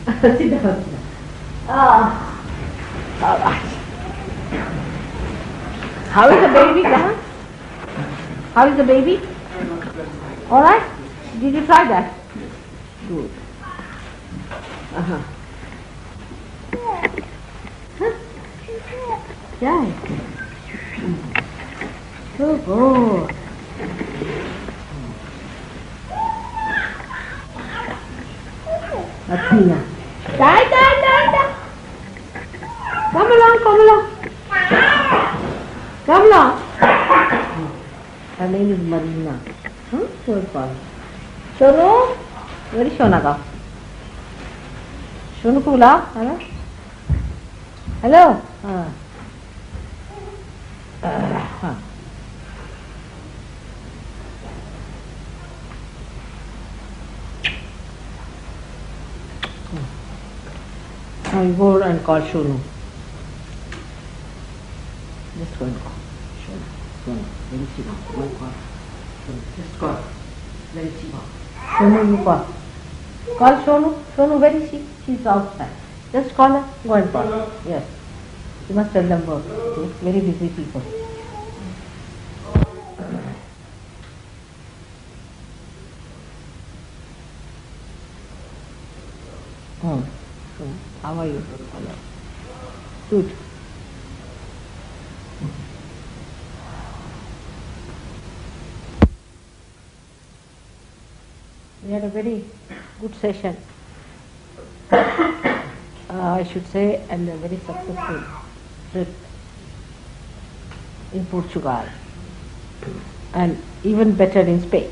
Sit down. All right. How is the baby, Gahan? How is the baby? All right? Did you try that? Good. Uh-huh. Huh? Yeah. So good. Athena. Die. Come along. Come along. Her name is Marina. So fun. Shonu? Where is Shona go? Shonu Kula? Hello? Now you go and call Shonu. Just go and call. Shonu. Very cheap. Go call. Just call. Very cheap. Shonu, you call. Call Shonu. Shonu, where is she? She's outside. Just call her. Go and call. Yes. You must tell them both. Very busy people. How are you? Hello. Good. We had a very good session, I should say, and a very successful trip in Portugal, and even better in Spain.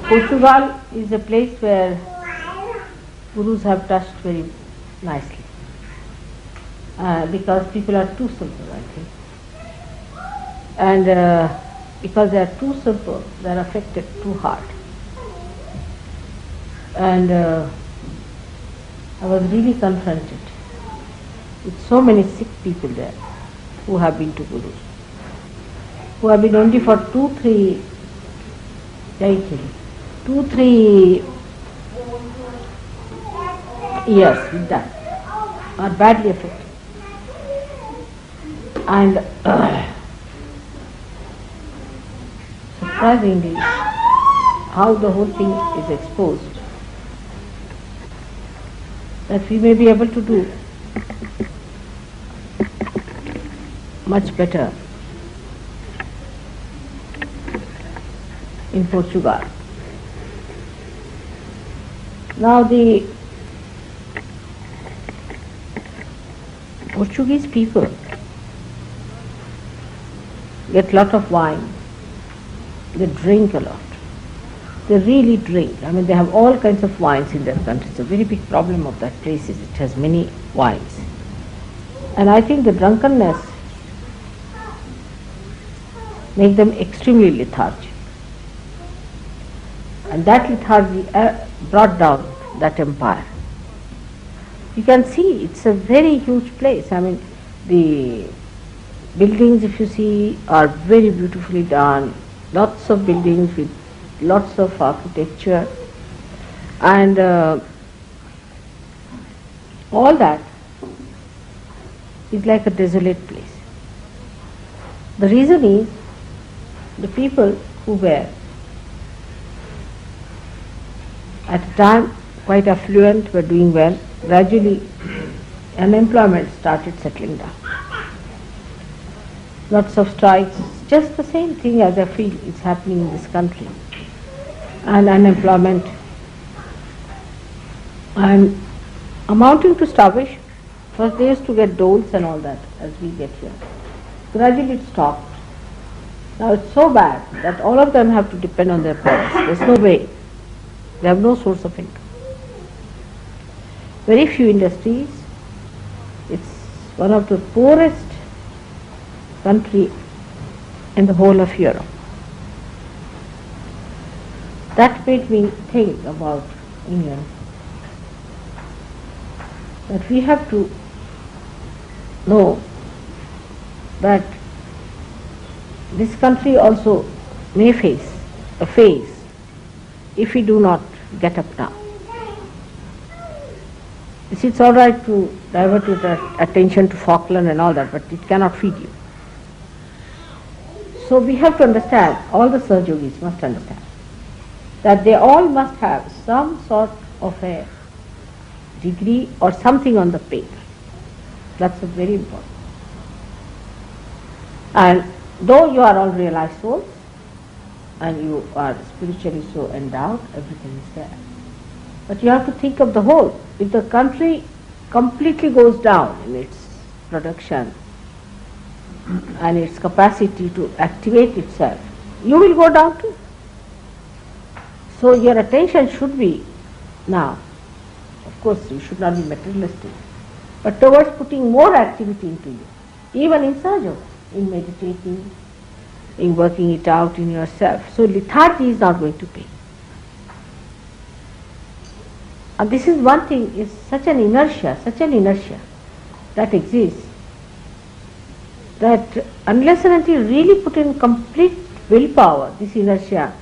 Portugal is a place where gurus have touched very nicely, because people are too simple, I think. And because they are too simple, they are affected too hard. And I was really confronted with so many sick people there who have been to gurus, who have been only for 2-3 years with that, are badly affected. And surprisingly, how the whole thing is exposed, that we may be able to do much better in Portugal. Now the Portuguese people get a lot of wine, they drink a lot, they really drink. I mean, they have all kinds of wines in their country. It's a very big problem of that place is it has many wines. And I think the drunkenness makes them extremely lethargic. And that lethargy brought down that empire. You can see it's a very huge place. I mean, the buildings, if you see, are very beautifully done. Lots of buildings with lots of architecture, and all that is like a desolate place. The reason is the people who were at a time quite affluent, were doing well. Gradually unemployment started settling down. Lots of strikes, just the same thing as I feel is happening in this country. And unemployment and amounting to starvation. First they used to get doles and all that as we get here. Gradually it stopped. Now it's so bad that all of them have to depend on their parents. There's no way. They have no source of income. Very few industries. It's one of the poorest country in the whole of Europe. That made me think about England, that we have to know that this country also may face a phase if we do not get up now. You see, it's all right to divert your attention to Falkland and all that, but it cannot feed you. So we have to understand, all the Sahaja yogis must understand, that they all must have some sort of a degree or something on the paper. That's very important. And though you are all realized souls, and you are spiritually so endowed, everything is there. But you have to think of the whole. If the country completely goes down in its production and its capacity to activate itself, you will go down too. So your attention should be now, of course you should not be materialistic, but towards putting more activity into you, even in Sahaja, in meditating, in working it out in yourself. So lethargy is not going to pay. And this is one thing, is such an inertia that exists, that unless and until you really put in complete willpower, this inertia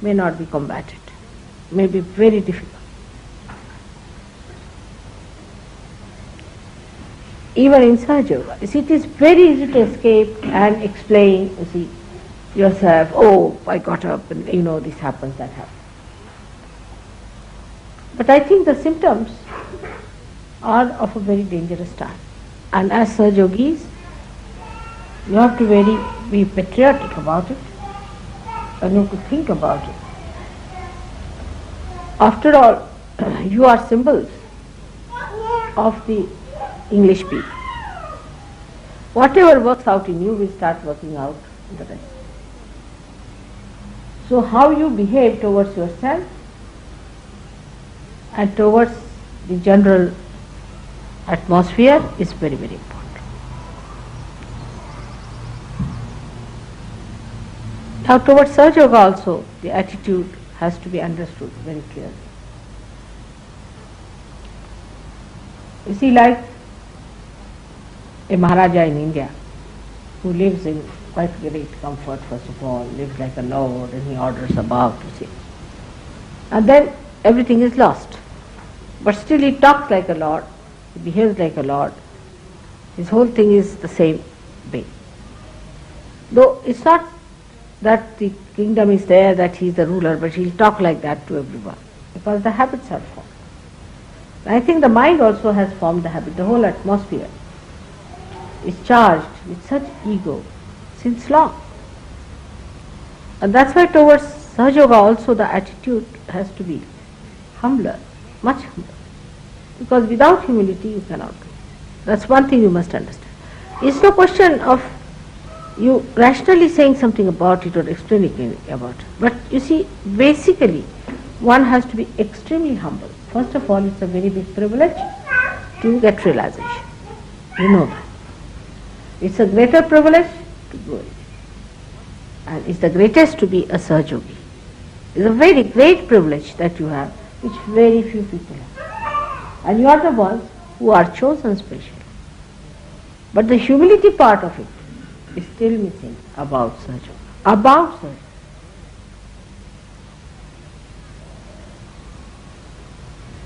may not be combated, may be very difficult. Even in Sahaja, you see, it is very easy to escape and explain, you see, yourself, oh, I got up and this happens, that happens. But I think the symptoms are of a very dangerous type. And as Sahaja yogis, you have to be patriotic about it, and you have to think about it. After all, you are symbols of the English people. Whatever works out in you will start working out in the rest. So how you behave towards yourself and towards the general atmosphere is very, very important. Now towards Sahaja Yoga also, the attitude has to be understood very clearly. You see, like a Maharaja in India, who lives in quite great comfort, first of all, lives like a lord, and he orders about, you see. And then everything is lost. But still he talks like a lord, he behaves like a lord, his whole thing is the same way. Though it's not that the kingdom is there, that he is the ruler, but he'll talk like that to everyone, because the habits are formed. I think the mind also has formed the habit. The whole atmosphere is charged with such ego since long. And that's why towards Sahaja Yoga also the attitude has to be humbler, much humbler. Because without humility you cannot do. That's one thing you must understand. It's no question of you rationally saying something about it or explaining about it. But you see, basically one has to be extremely humble. First of all, it's a very big privilege to get realization. You know that. It's a greater privilege to go in. And it's the greatest to be a Sahaja yogi. It's a very great privilege that you have, which very few people have. And you are the ones who are chosen specially. But the humility part of it is still missing about Sahaja yoga. About Sahaja.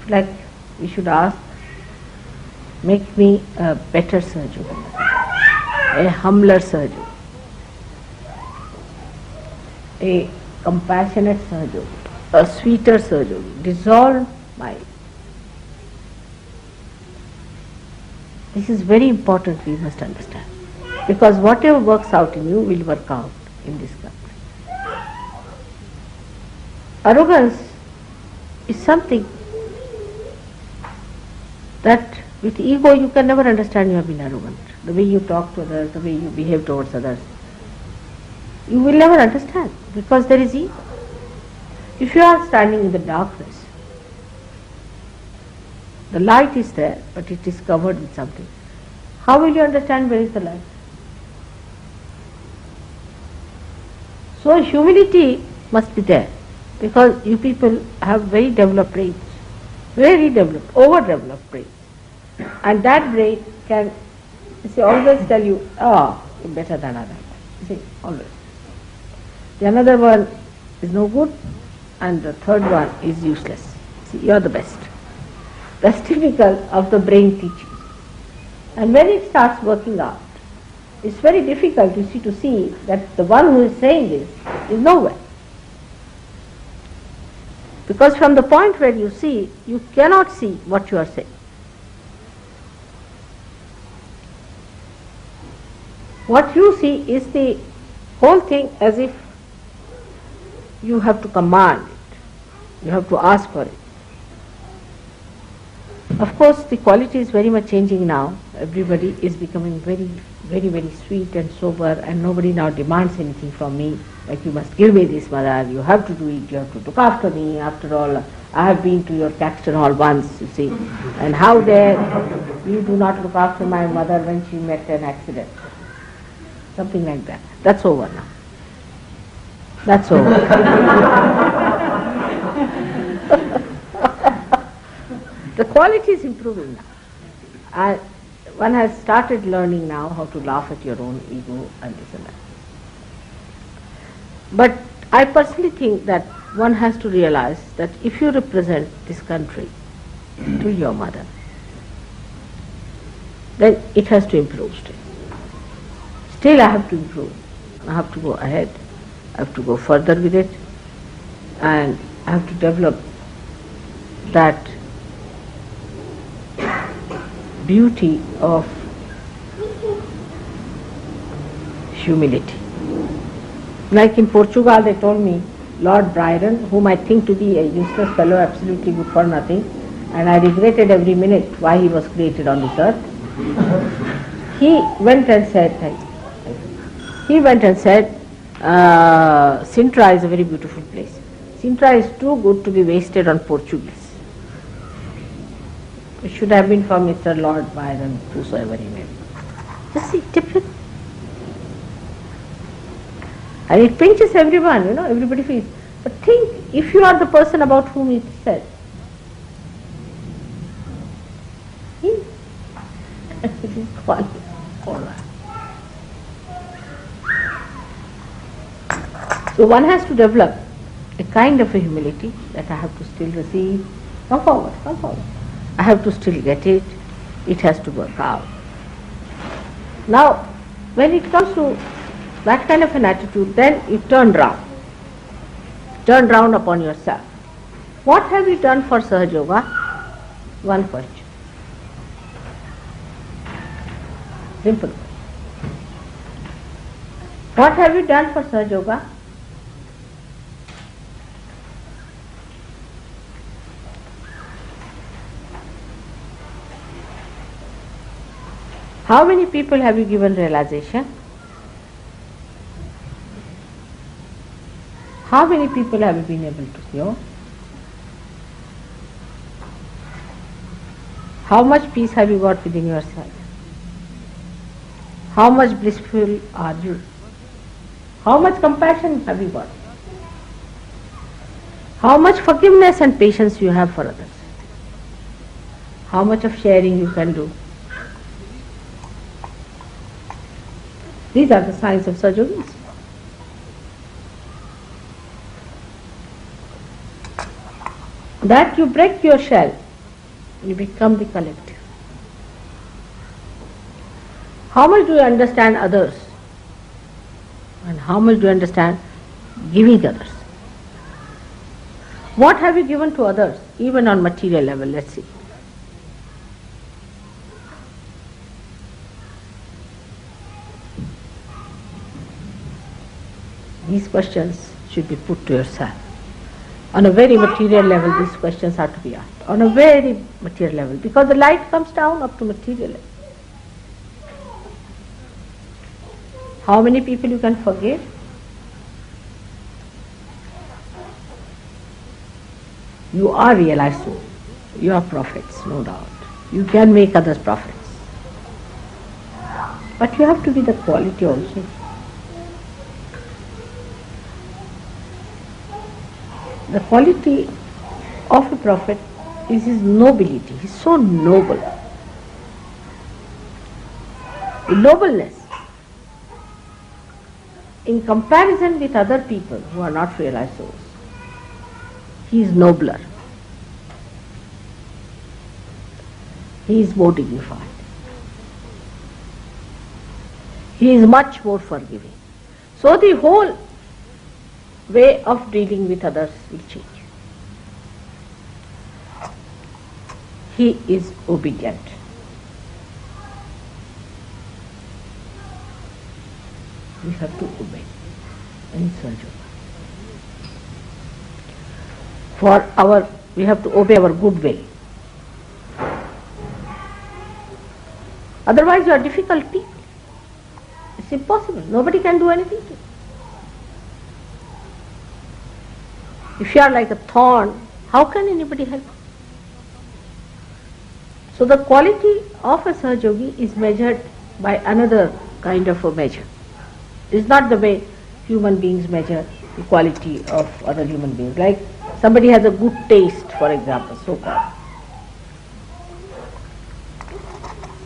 Like we should ask, make me a better Sahaja yogi, a humbler Sahaja yogi, a compassionate Sahaja yogi, a sweeter Sahaja yogi, dissolve my. This is very important, we must understand. Because whatever works out in you will work out in this country. Arrogance is something that with ego you can never understand you have been arrogant. The way you talk to others, the way you behave towards others, you will never understand because there is ego. If you are standing in the darkness, the light is there but it is covered with something. How will you understand where is the light? So humility must be there because you people have very developed brains, very developed, overdeveloped brains. And that brain can, you see, always tell you, you're better than other. You see, always. The another one is no good and the third one is useless. See, you are the best. That's typical of the brain teaching. And when it starts working out, it's very difficult to see that the one who is saying this is nowhere. Because from the point where you see, you cannot see what you are saying. What you see is the whole thing as if you have to command it, you have to ask for it. Of course, the quality is very much changing now. Everybody is becoming very, very sweet and sober, and nobody now demands anything from me, like you must give me this, mother, you have to do it, you have to look after me. After all, I have been to your Caxton Hall once, you see, and how dare you do not look after my mother when she met an accident. Something like that. That's over now. That's over. The quality is improving now. One has started learning now how to laugh at your own ego and this and that. But I personally think that one has to realize that if you represent this country to your mother, then it has to improve still. Still I have to improve. I have to go ahead. I have to go further with it. And I have to develop that beauty of humility. Like in Portugal, they told me, Lord Byron, whom I think to be a useless fellow, absolutely good for nothing, and I regretted every minute why he was created on this earth. He went and said, Sintra is a very beautiful place. Sintra is too good to be wasted on Portuguese. It should have been for Mr. Lord Byron, whosoever he may be. Just see, different. And it pinches everyone, everybody feels. But think, if you are the person about whom it is said, it is fun. All right. So one has to develop a kind of a humility that I have to still receive. Come forward, come forward. I have to still get it. It has to work out. Now, when it comes to that kind of an attitude, then you turn round. Turn round upon yourself. What have you done for Sahaja Yoga? One question. Simple. What have you done for Sahaja Yoga? How many people have you given realization? How many people have you been able to cure? How much peace have you got within yourself? How much blissful are you? How much compassion have you got? How much forgiveness and patience you have for others? How much of sharing you can do? These are the signs of Sahaja Yogis. That you break your shell, you become the collective. How much do you understand others? And how much do you understand giving others? What have you given to others, even on material level? Let's see. These questions should be put to yourself. On a very material level, these questions are to be asked. On a very material level, because the light comes down up to material level. How many people you can forgive? You are realized souls. You are prophets, no doubt. You can make others prophets. But you have to be the quality also. The quality of a prophet is his nobility. He is so noble. The nobleness, in comparison with other people who are not realized souls, he is nobler, he is more dignified, he is much more forgiving. So the whole way of dealing with others will change. He is obedient. We have to obey in Sahaja. We have to obey our good will. Otherwise you are difficult people. It's impossible. Nobody can do anything to you. If you are like a thorn, how can anybody help you? So the quality of a Sahajogi is measured by another kind of a measure. It's not the way human beings measure the quality of other human beings. Like somebody has a good taste, for example, so-called.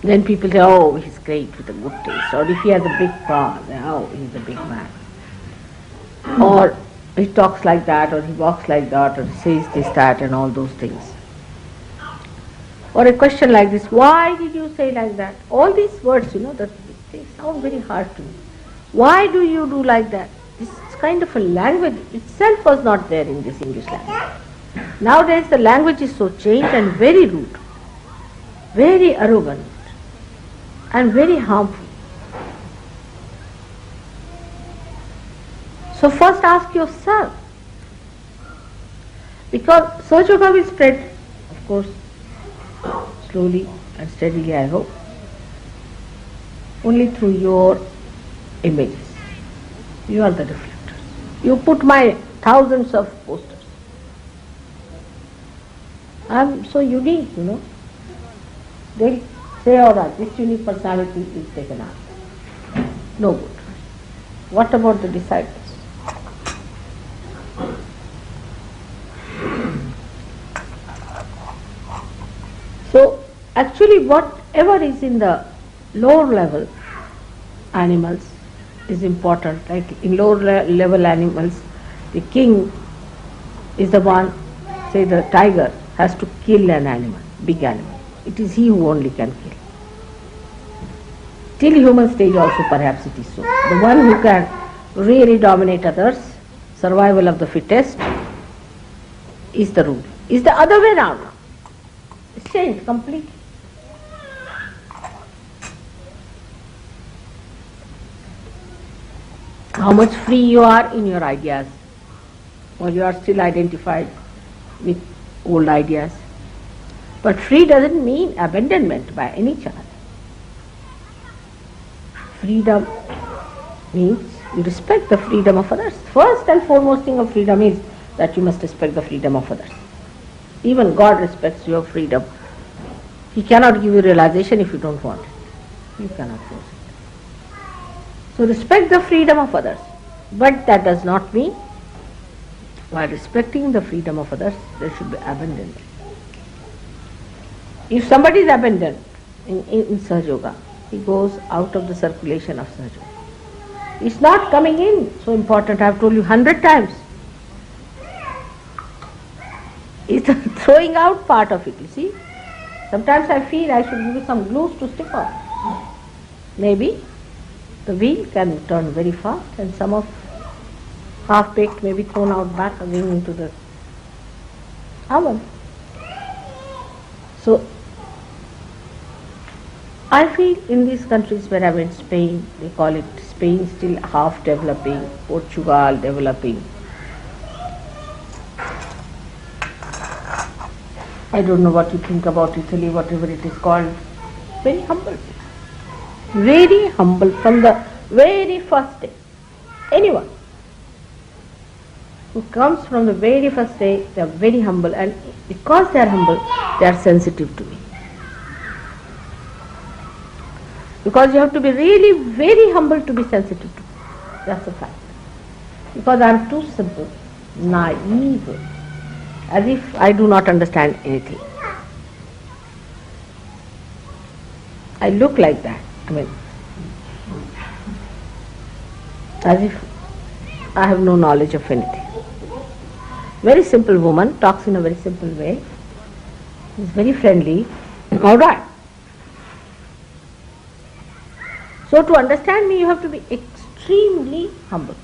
Then people say, oh, he's great with a good taste. Or if he has a big car, oh, he's a big man. Or he talks like that, or he walks like that, or says this, that, and all those things. Or a question like this, why did you say like that? All these words, that they sound very hard to me. Why do you do like that? This kind of a language itself was not there in this English language. Nowadays the language is so changed and very rude, very arrogant, and very harmful. So first ask yourself, because Sahaja will spread, of course, slowly and steadily, I hope, only through your images. You are the reflectors. You put my thousands of posters. I am so unique, They'll say, all right, this unique personality is taken out. No good. What about the disciples? So actually whatever is in the lower level animals is important. Like in lower level animals, the king is the one, say the tiger has to kill an animal, big animal. It is he who only can kill. Till human stage also perhaps it is so. The one who can really dominate others, survival of the fittest, is the rule. Is the other way around now. It's changed completely. How much free you are in your ideas, or you are still identified with old ideas. But free doesn't mean abandonment by any chance. Freedom means you respect the freedom of others. First and foremost thing of freedom is that you must respect the freedom of others. Even God respects your freedom. He cannot give you realization if you don't want it. You cannot force it. So respect the freedom of others. But that does not mean while respecting the freedom of others, there should be abandonment. If somebody is abandoned in Sahaja Yoga, he goes out of the circulation of Sahaja Yoga. It's not coming in so important. I have told you 100 times. It's the throwing out part of it, you see. Sometimes I feel I should give you some glues to stick on. Maybe the wheel can turn very fast and some of half-baked may be thrown out back again into the oven. So I feel in these countries where I went, Spain, they call it Spain still half developing, Portugal developing. I don't know what you think about Italy, whatever it is called. Very humble. Very humble from the very first day. Anyone who comes from the very first day, they are very humble, and because they are humble, they are sensitive to me. Because you have to be really very humble to be sensitive to me. That's a fact. Because I am too simple, naive, as if I do not understand anything. I look like that. As if I have no knowledge of anything. Very simple woman, talks in a very simple way, is very friendly. All right. So to understand me, you have to be extremely humble.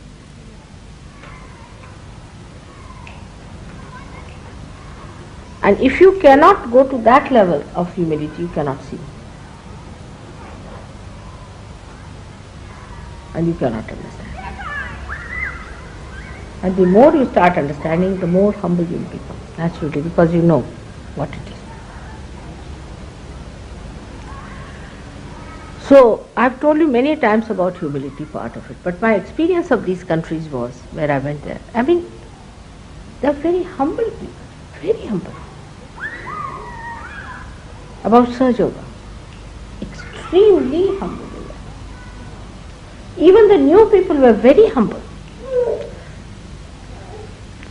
And if you cannot go to that level of humility, you cannot see. And you cannot understand. And the more you start understanding, the more humble you will become, naturally, because you know what it is. So, I've told you many times about humility part of it, but my experience of these countries was, where I went there, I mean, they're very humble people, very humble. About Sahaja, extremely humble. Even the new people were very humble.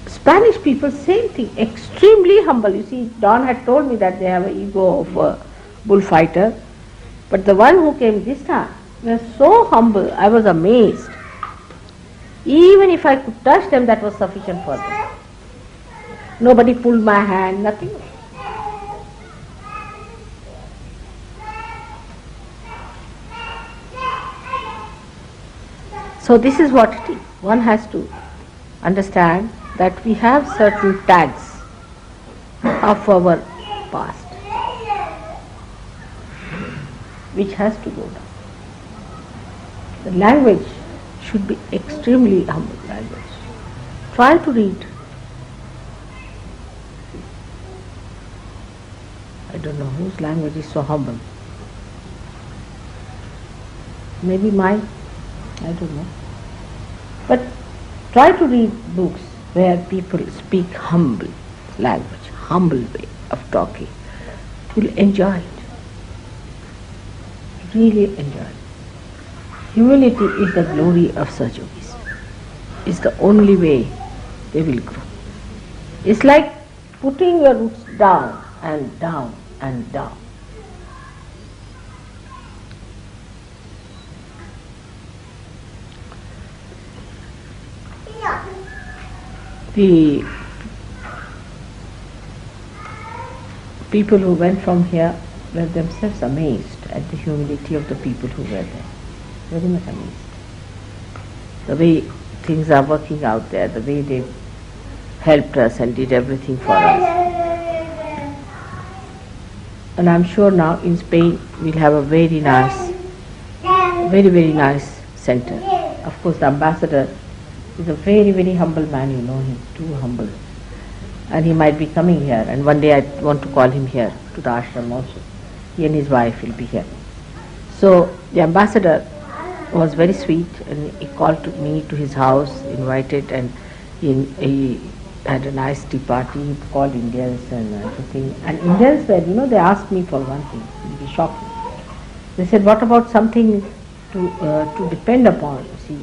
Spanish people, same thing, extremely humble. You see, Don had told me that they have an ego of a bullfighter, but the one who came this time was so humble, I was amazed. Even if I could touch them, that was sufficient for them. Nobody pulled my hand, nothing. So this is what it is. One has to understand that we have certain tags of our past which has to go down. The language should be extremely humble language. Try to read. I don't know whose language is so humble. Maybe mine. I don't know. But try to read books where people speak humble language, humble way of talking. You'll enjoy it. Really enjoy it. Humility is the glory of such yogis. It's the only way they will grow. It's like putting your roots down and down and down. The people who went from here were themselves amazed at the humility of the people who were there. Very much amazed. The way things are working out there, the way they helped us and did everything for us. And I'm sure now in Spain we'll have a very nice, very nice center. Of course the ambassador is a very humble man, you know, he's too humble. And he might be coming here, and one day I want to call him here to the ashram also. He and his wife will be here. So the ambassador was very sweet, and he called to me to his house, invited, and he had a nice tea party. He called Indians and everything. And Indians were, you know, they asked me for one thing, it was shocking. They said, what about something to depend upon? See,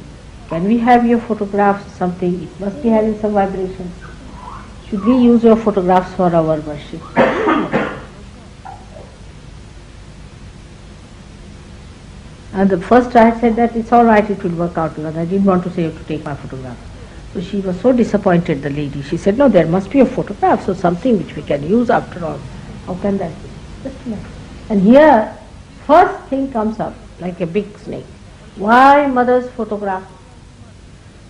can we have your photographs or something? It must be having some vibrations. Should we use your photographs for our worship? And the first I said that it's all right, it will work out, because I didn't want to say you have to take my photograph. So she was so disappointed, the lady. She said, no, there must be a photograph, so something which we can use after all. How can that be? Just a minute. And here, first thing comes up, like a big snake. Why mother's photograph?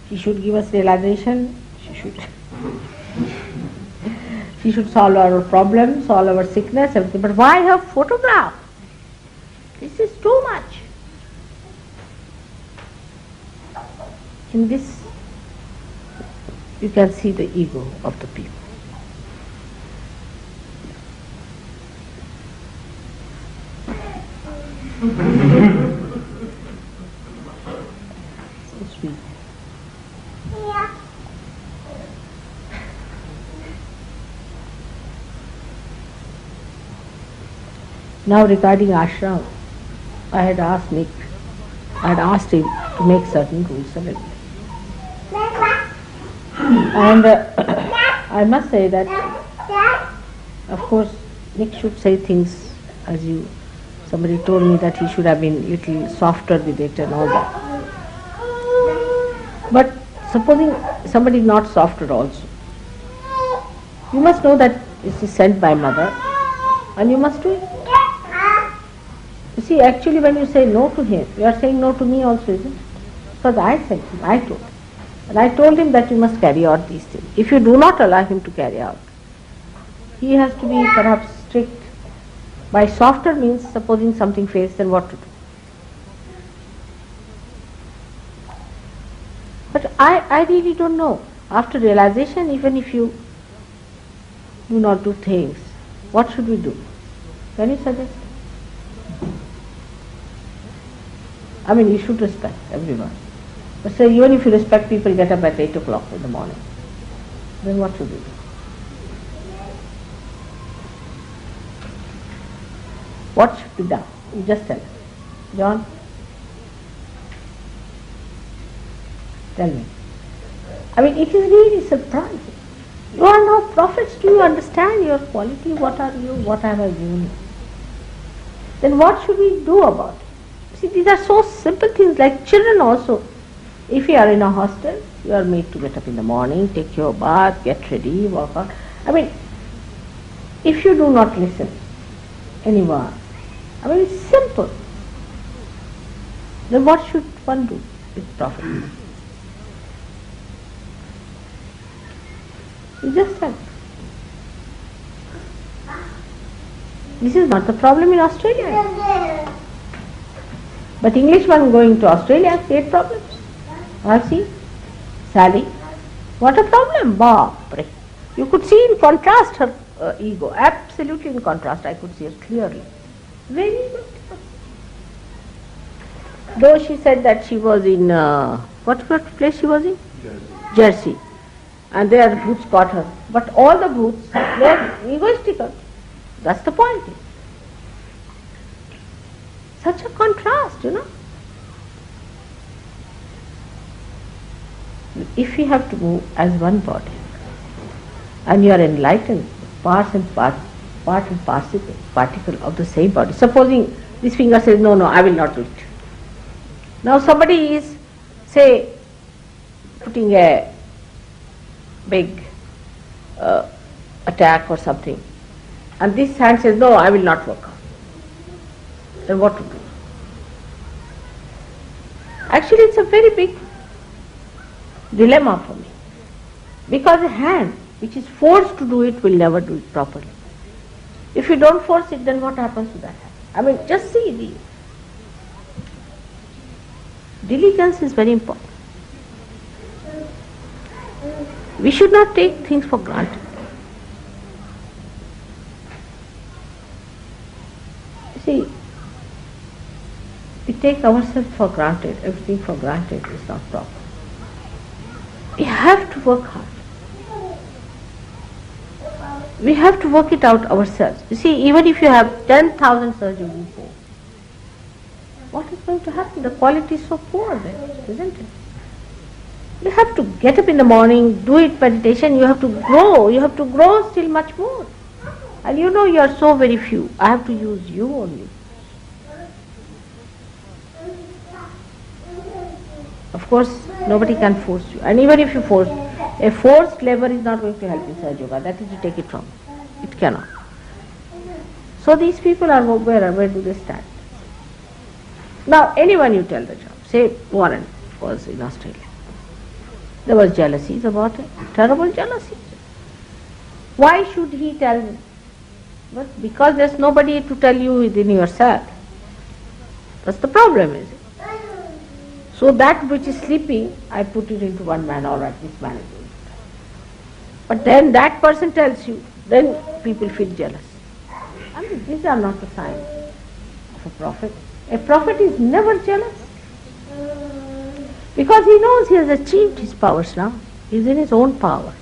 She should give us realization, she should solve our problems, solve our sickness, everything. But why her photograph? This is too much. In this, you can see the ego of the people. So sweet. Now regarding ashram, I had asked Nick, I had asked him to make certain rules and regulations. And I must say that, of course, Nick should say things as you, somebody told me that he should have been little softer with it and all that. But supposing somebody not softer also, You must know that this is sent by mother and you must do it. You see, actually when you say no to him, you are saying no to me also, isn't it? Because I sent him, I told him. And I told him that you must carry out these things. If you do not allow him to carry out, he has to be perhaps strict. By softer means, supposing something fails, then what to do? But I really don't know. After realization, even if you do not do things, what should we do? Can you suggest? I mean, you should respect everyone. But say, even if you respect people, get up at 8 o'clock in the morning, then what should we do? What should be done? You just tell us. John? Tell me. I mean, it is really surprising. You are now prophets. Do you understand your quality? What are you? What am I doing? Then what should we do about it? See, these are so simple things, like children also. If you are in a hostel, you are made to get up in the morning, take your bath, get ready, walk out. I mean, if you do not listen, anyone, I mean, it's simple. Then what should one do with Prophet? You just tell. This is not the problem in Australia. But Englishman going to Australia create problems. I see. Sally, what a problem. Bapre. You could see in contrast her ego. Absolutely in contrast. I could see it clearly. Very good. Though she said that she was in, what place she was in? Jersey. And there Bhoots caught her. But all the Bhoots, they are egoistical. That's the point. Such a contrast, you know. If we have to move as one body, and you are enlightened, parts and part and particle of the same body. Supposing this finger says, no, I will not do it. Now somebody is, say, putting a big attack or something, and this hand says, no, I will not work out. Then what to do? Actually, it's a very big dilemma for me, because a hand which is forced to do it will never do it properly. If you don't force it, then what happens to that hand? I mean, just see, the diligence is very important. We should not take things for granted. See, we take ourselves for granted, everything for granted is not proper. We have to work hard. We have to work it out ourselves. You see, even if you have 10,000 surgeons, what is going to happen? The quality is so poor then, isn't it? You have to get up in the morning, do it meditation, you have to grow still much more. And you know you are so very few. I have to use you only. Of course, nobody can force you. And even if you force, a forced labor is not going to help in Sahaja Yoga. That is, you take it from. It cannot. So these people are where do they stand? Now, anyone you tell the job, say Warren was in Australia. There was jealousies about it, terrible jealousy. Why should he tell me? But because there's nobody to tell you within yourself. That's the problem, is it? So that which is sleeping, I put it into one man, all right, this man is doing it. But then that person tells you, then people feel jealous. I mean, these are not the signs of a prophet. A prophet is never jealous. Because he knows he has achieved his powers now. He is in his own power.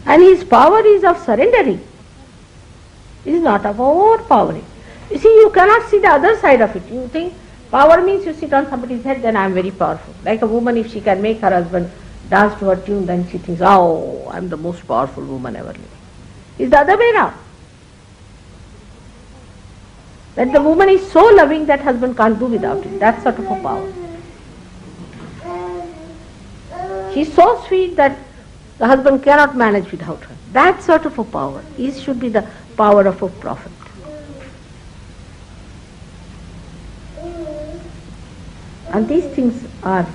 And his power is of surrendering. It is not of overpowering. You see, you cannot see the other side of it. You think power means you sit on somebody's head, then I am very powerful. Like a woman, if she can make her husband dance to her tune, then she thinks, oh, I am the most powerful woman ever living. It's the other way around. That the woman is so loving that husband can't do without it. That's sort of a power. She's so sweet that The husband cannot manage without her. That sort of a power should be the power of a prophet. And these things are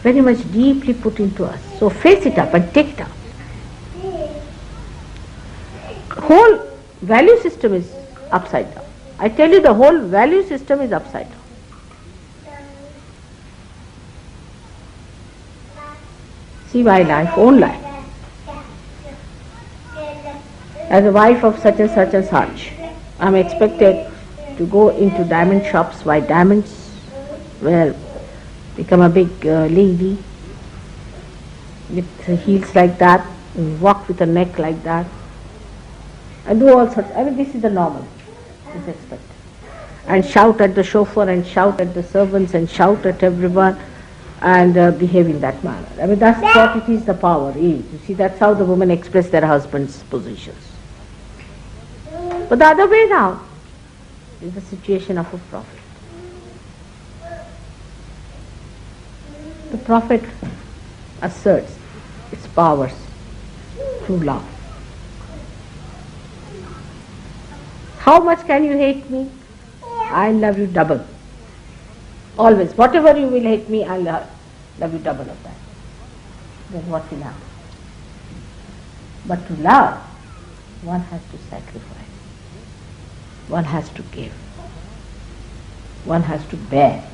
very much deeply put into us. So face it up and take it up. Whole value system is upside down. I tell you, the whole value system is upside down. See my life, own life. As a wife of such and such, I am expected to go into diamond shops, buy diamonds, become a big lady with heels like that, and walk with a neck like that, and do all sorts. This is the normal, is expected. And shout at the chauffeur, and shout at the servants, and shout at everyone, and behave in that manner. That's what it is, the power is. You see, that's how the women express their husbands' positions. But the other way now is the situation of a prophet. The prophet asserts its powers through love. How much can you hate me? I'll love you double. Always. Whatever you will hate me, I'll love you double of that. That's what we love. But to love, one has to sacrifice. One has to give. One has to bear.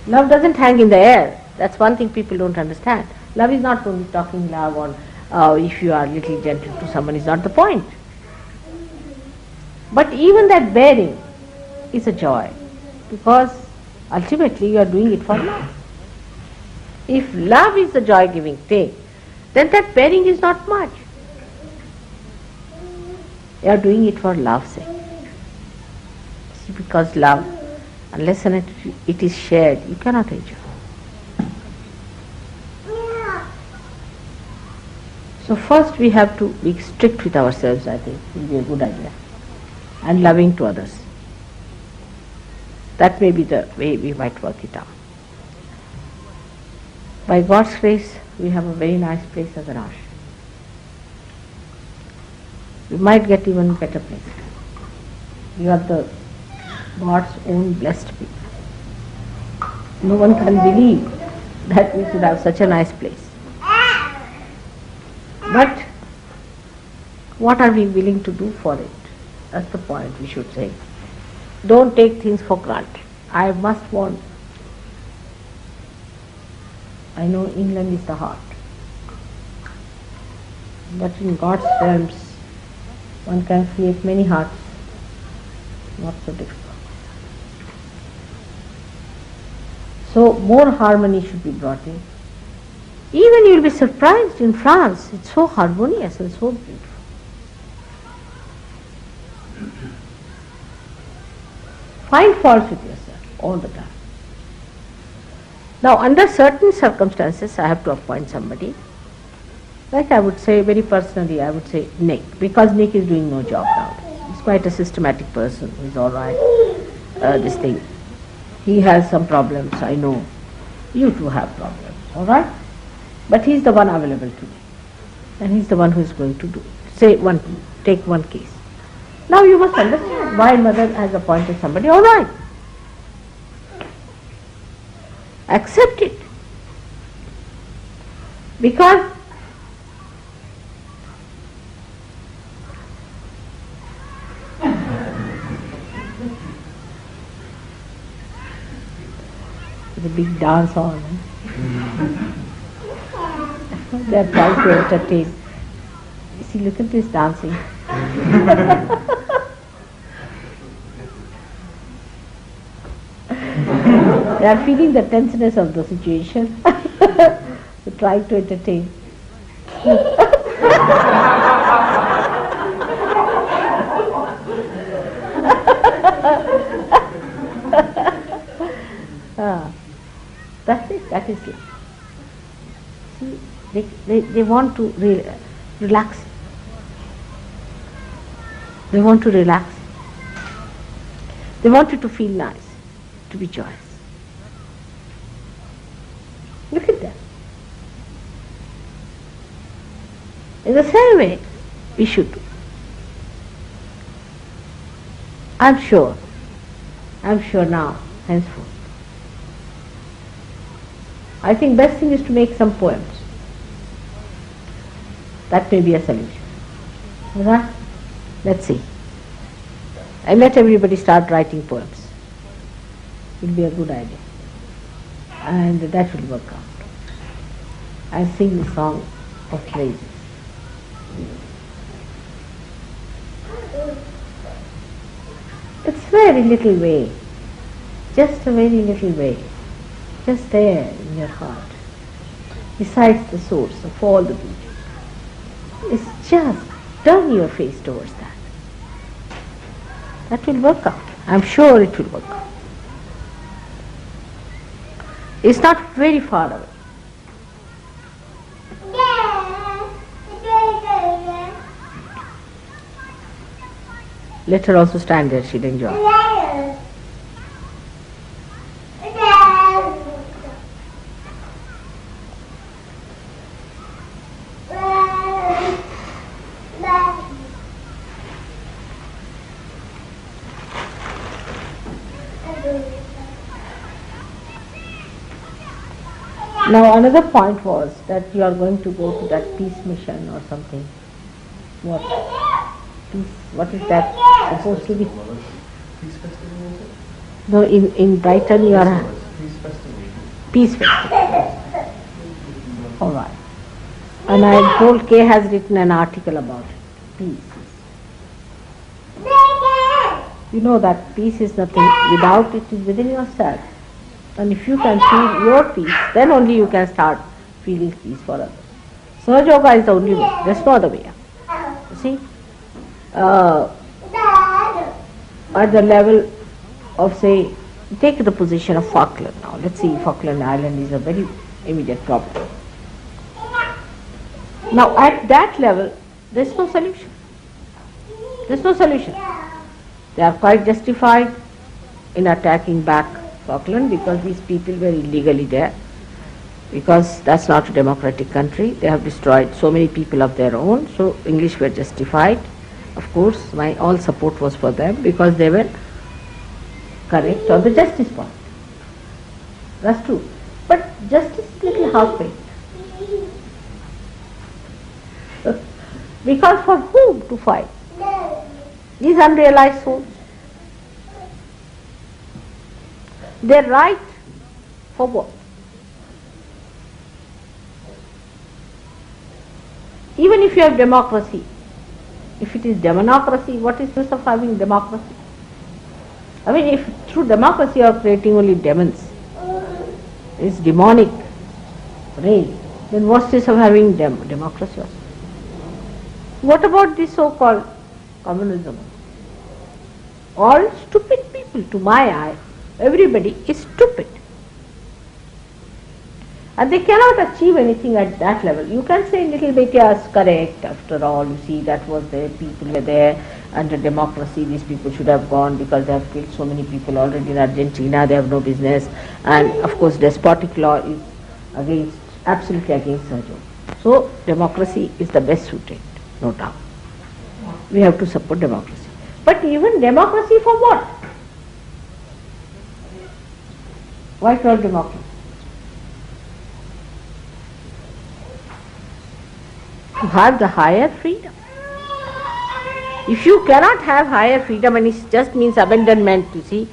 Love doesn't hang in the air. That's one thing people don't understand. Love is not only talking love or if you are a little gentle to someone is not the point. But even that bearing is a joy, because ultimately you are doing it for love. If love is the joy-giving thing, then that bearing is not much. You are doing it for love's sake. See, because love, unless it is shared, you cannot enjoy. So first we have to be strict with ourselves, I think, will be a good idea. And loving to others. That may be the way we might work it out. By God's grace, we have a very nice place as an ashram. We might get even better place. We are the God's own blessed people. No one can believe that we should have such a nice place. But what are we willing to do for it? That's the point we should say. Don't take things for granted. I must want. I know England is the heart. But in God's realms, one can create many hearts. Not so difficult. So more harmony should be brought in. Even you will be surprised in France. It's so harmonious and so beautiful. Find fault with yourself all the time. Now, under certain circumstances, I have to appoint somebody. Like I would say, very personally, I would say Nick, because Nick is doing no job now. He's quite a systematic person. He's all right. This thing. He has some problems, I know. You too have problems, all right? But he's the one available to me. And he's the one who is going to do it. Take one case. Now you must understand why mother has appointed somebody, all right. Accept it. Because the big dance on. They are trying to entertain. You see, look at this dancing. They are feeling the tenseness of the situation. They're trying to entertain. That's it, that is it. See, they want to relax. They want to relax. They want you to feel nice, to be joyous. Look at them. In the same way, we should do. I'm sure now, henceforth. I think best thing is to make some poems. That may be a solution. Right? Let's see. And let everybody start writing poems. It will be a good idea. And that will work out. And sing the song of praises. It's very little way, just a very little way, just there in your heart, besides the source of all the beauty. It's just turn your face towards that. That will work out. I'm sure it will work out. It's not very far away. Let her also stand there, she'll enjoy. Now another point was that you are going to go to that peace mission or something. What? Peace, what is that supposed to be? Peace festival, No, in Brighton you are... Peace festival. Peace festival. Alright. And I am told Kay has written an article about it. Peace. You know that peace is nothing without, it is within yourself. And if you can feel your peace, then only you can start feeling peace for others. Sahaja Yoga is the only way. There's no other way. You see? At the level of, say, take the position of Falkland now. Let's see, Falkland Island is a very immediate problem. Now at that level, there's no solution. There's no solution. They are quite justified in attacking back Falkland because these people were illegally there, because that's not a democratic country. They have destroyed so many people of their own, so English were justified. Of course, my all support was for them because they were correct on the justice point. That's true. But justice is little half-baked. Because for whom to fight? These unrealized souls. Their right for what? Even if you have democracy, if it is democracy, what is the use of having democracy? I mean, if through democracy you are creating only demons, it's demonic reign, then what's the use of having democracy also? What about this so-called communism? All stupid people, to my eye. Everybody is stupid. And they cannot achieve anything at that level. You can say little bit, yes, correct, after all, you see, that was there, people were there, under democracy these people should have gone because they have killed so many people already in Argentina, they have no business, and of course despotic law is against, absolutely against Sahaja. So democracy is the best suited, no doubt. We have to support democracy. But even democracy for what? Why call democracy? To have the higher freedom. If you cannot have higher freedom, and it just means abandonment, you see,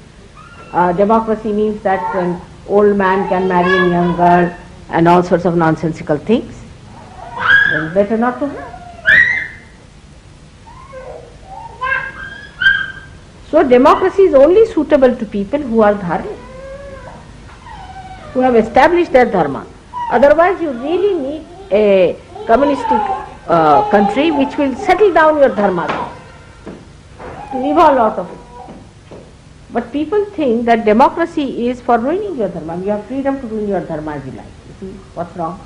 democracy means that an old man can marry a young girl and all sorts of nonsensical things, then better not to have. So democracy is only suitable to people who are dharmic, who have established their dharma. Otherwise you really need a communistic country which will settle down your dharma, to evolve out of it. But people think that democracy is for ruining your dharma. You have freedom to ruin your dharma as you like. You see, what's wrong?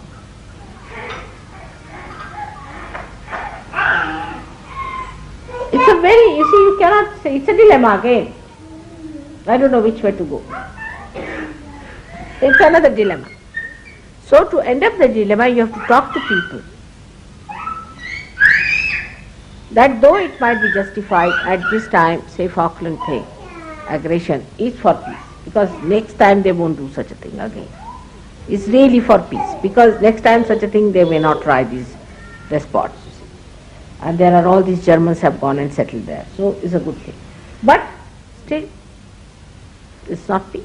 It's a very, you see, you cannot say, it's a dilemma again. I don't know which way to go. It's another dilemma. So to end up the dilemma, you have to talk to people that though it might be justified at this time, say Falkland thing, aggression is for peace, because next time they won't do such a thing again. It's really for peace, because next time such a thing they may not try, these despots. You see. And there are all these Germans have gone and settled there, so it's a good thing. But still, it's not peace.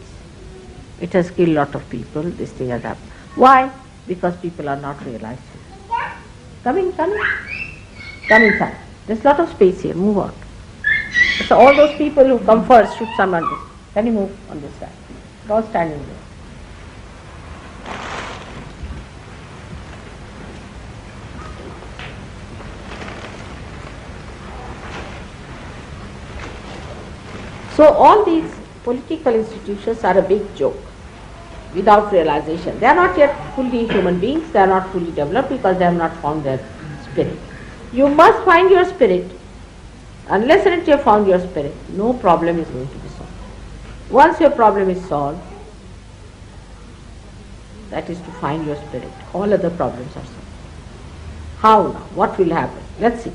It has killed a lot of people, this thing has happened. Why? Because people are not realized. Come in, come in. Come inside. There's a lot of space here, move on. So all those people who come first should stand on this. Can you move on this side? They're all standing there. So all these political institutions are a big joke without realization. They are not yet fully human beings, they are not fully developed because they have not found their spirit. You must find your spirit. Unless and until you have found your spirit, no problem is going to be solved. Once your problem is solved, that is to find your spirit. All other problems are solved. How now? What will happen? Let's see.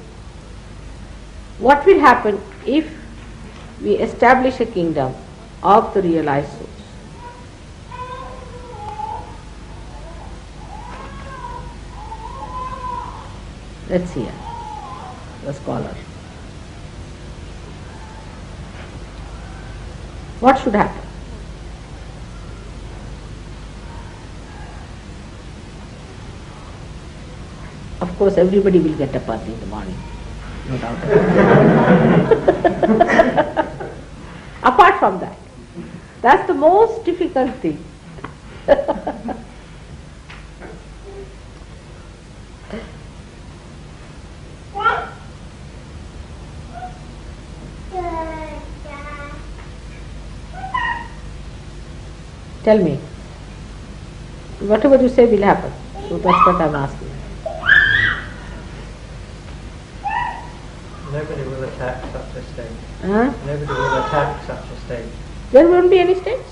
What will happen if we establish a kingdom of the realized souls? Let's see here, the scholar. What should happen? Of course, everybody will get up early in the morning, no doubt about it. Apart from that, that's the most difficult thing. Tell me. Whatever you say will happen. So that's what I'm asking. Nobody will attack such a state. Huh? Nobody will attack such a state. There won't be any states.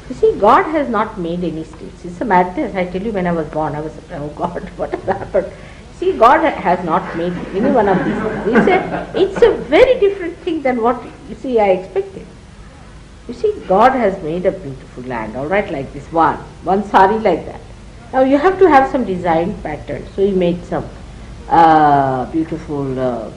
You see, God has not made any states. It's a madness. I tell you, when I was born, I was, oh God, what has happened? See, God has not made any one of these things. It's a very different thing than what, you see, I expected. You see, God has made a beautiful land, all right, like this one sari like that. Now you have to have some design pattern. So He made some beautiful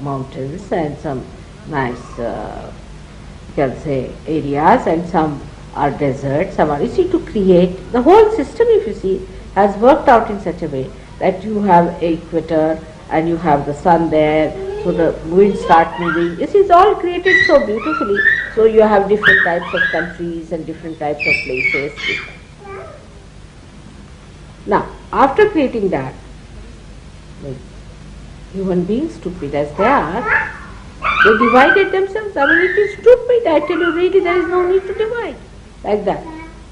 mountains and some nice, you can say, areas, and some are deserts, some are, you see, to create the whole system, if you see, has worked out in such a way that you have equator and you have the sun there, so the wind start moving. You see, it's all created so beautifully. So you have different types of countries and different types of places. Now, after creating that, human beings, stupid as they are, they divided themselves. I mean, it is stupid. I tell you, really, there is no need to divide like that.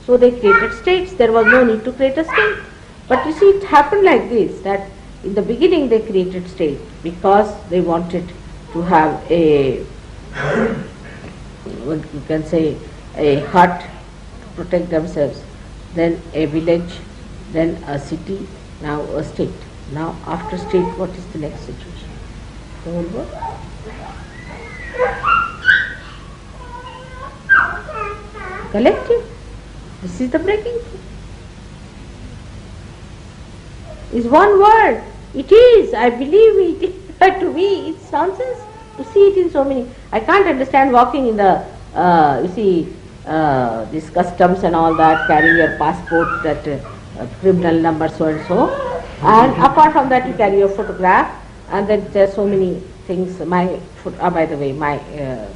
So they created states. There was no need to create a state. But you see, it happened like this, that in the beginning they created state because they wanted to have a, what you can say, a hut to protect themselves, then a village, then a city, now a state. Now after state, what is the next situation? The whole world. Collective. This is the breaking point. Is one word. It is, I believe it. But to me, it's nonsense to see it in so many. I can't understand walking in the, you see, these customs and all that, carrying your passport, that criminal number so and so. And apart from that, you carry your photograph, and then there are so many things. My by the way, my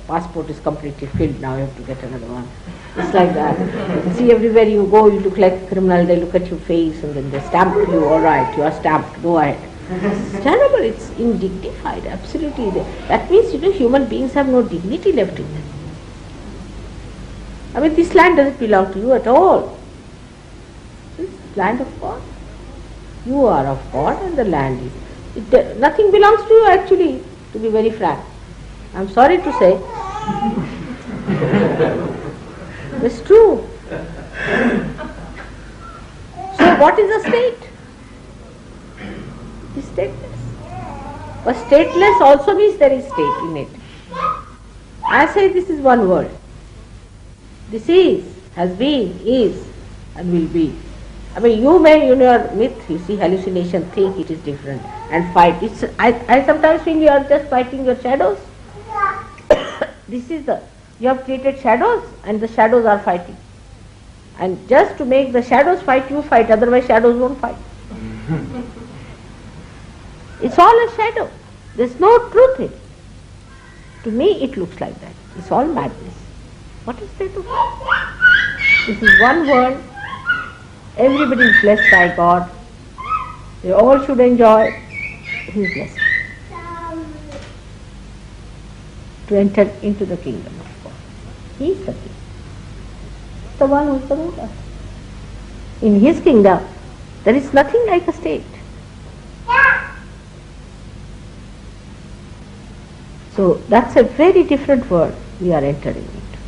passport is completely filled now. You have to get another one. It's like that. See, everywhere you go, you look like a criminal. They look at your face and then they stamp you. All right, you are stamped. Go ahead. It's terrible. It's undignified. Absolutely. That means, you know, human beings have no dignity left in them. I mean, this land doesn't belong to you at all. This is land of God. You are of God, and the land is. Nothing belongs to you actually. To be very frank, I'm sorry to say. It's true. So what is a state? It is stateless. But stateless also means there is state in it. I say this is one world. This is, has been, is, and will be. I mean, you may, in your myth, you see hallucination, think it is different and fight. I sometimes feel you are just fighting your shadows. This is you have created shadows and the shadows are fighting. And just to make the shadows fight, you fight, otherwise shadows won't fight. It's all a shadow. There's no truth in it. To me it looks like that. It's all madness. What is there to fight? This is one world. Everybody is blessed by God. They all should enjoy His blessing. To enter into the kingdom of God. He is the king. The one who is the ruler. In His kingdom, there is nothing like a state. So that's a very different world we are entering into.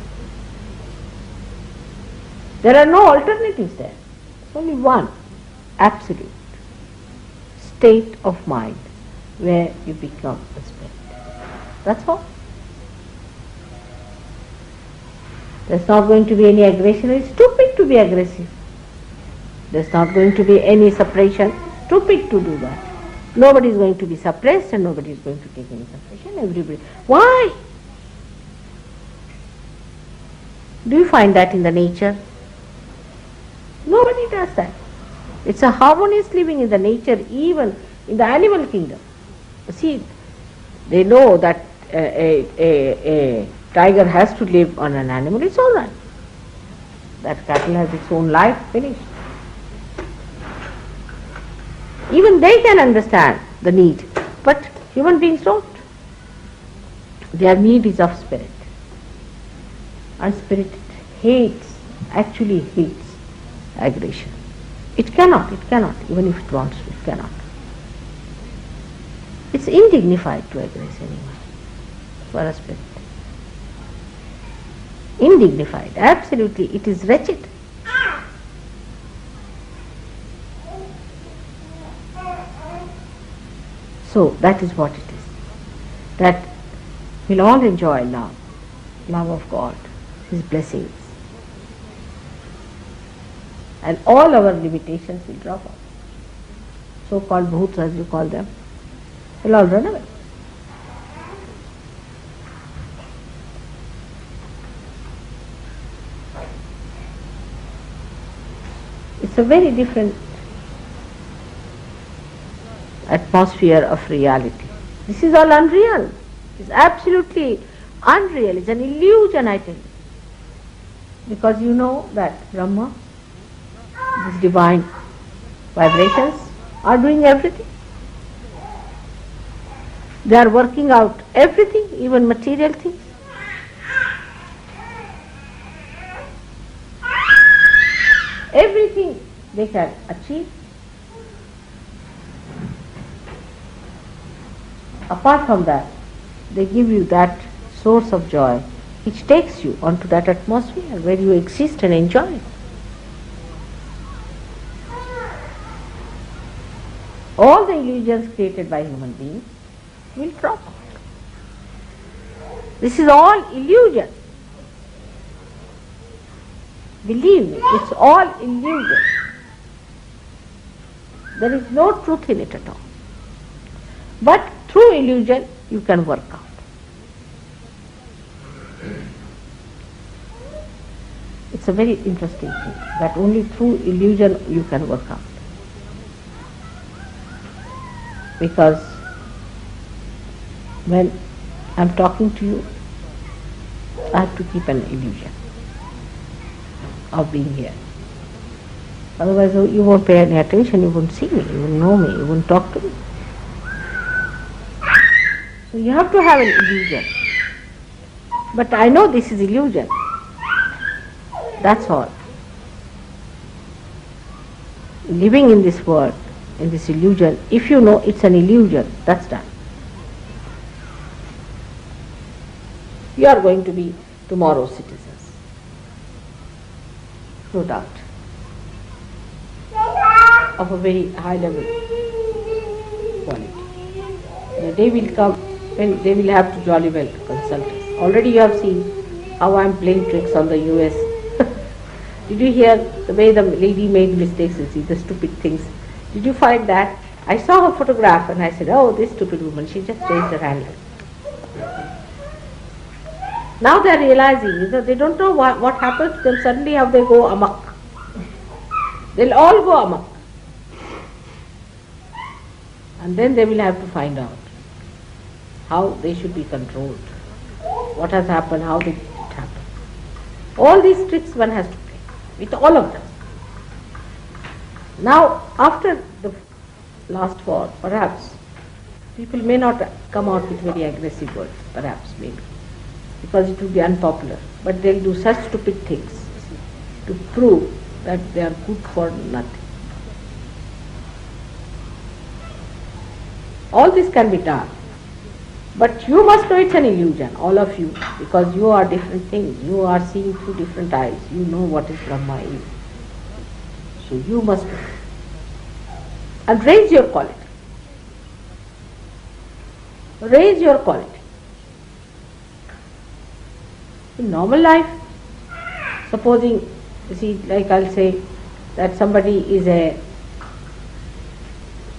There are no alternatives there. There's only one absolute state of mind where you become a spirit. That's all. There's not going to be any aggression. It's stupid to be aggressive. There's not going to be any suppression. Stupid to do that. Nobody is going to be suppressed and nobody is going to take any suppression. Everybody. Why? Do you find that in the nature? Nobody does that. It's a harmonious living in the nature, even in the animal kingdom. See, they know that a tiger has to live on an animal. It's all right. That cattle has its own life, finished. Even they can understand the need, but human beings don't. Their need is of spirit. And spirit actually hates aggression. It cannot, even if it wants to, it cannot. It's indignified to aggress anyone for a spirit. Indignified, absolutely, it is wretched. So that is what it is. That we'll all enjoy love of God, His blessings. And all our limitations will drop off. So-called bhuts, as you call them, will all run away. It's a very different atmosphere of reality. This is all unreal. It's absolutely unreal. It's an illusion, I tell you. Because you know that Brahma, these divine vibrations, are doing everything. They are working out everything, even material things. Everything they can achieve. Apart from that, they give you that source of joy which takes you onto that atmosphere where you exist and enjoy it. All the illusions created by human beings will drop out. This is all illusion. Believe me, it's all illusion. There is no truth in it at all. But through illusion, you can work out. It's a very interesting thing, that only through illusion you can work out. Because when I'm talking to you, I have to keep an illusion of being here. Otherwise you won't pay any attention, you won't see me, you won't know me, you won't talk to me. So you have to have an illusion. But I know this is illusion. That's all. Living in this world, in this illusion, if you know it's an illusion, that's done. You are going to be tomorrow's citizens. No doubt. Of a very high level quality. The day will come when they will have to jolly well consult us. Already you have seen how I am playing tricks on the US. Did you hear the way the lady made mistakes, you see, the stupid things? Did you find that? I saw her photograph and I said, oh, this stupid woman, she just raised her hand. Now they are realizing that they don't know what happens to them, suddenly how they go amok. They'll all go amok. And then they will have to find out how they should be controlled, what has happened, how did it happen. All these tricks one has to play, with all of them. Now, after the last war, perhaps, people may not come out with very aggressive words, perhaps, maybe, because it will be unpopular. But they'll do such stupid things to prove that they are good for nothing. All this can be done. But you must know it's an illusion, all of you, because you are different things. You are seeing through different eyes. You know what is Brahma is. So you must know. And raise your quality. Raise your quality. In normal life, supposing, you see, like I'll say that somebody is a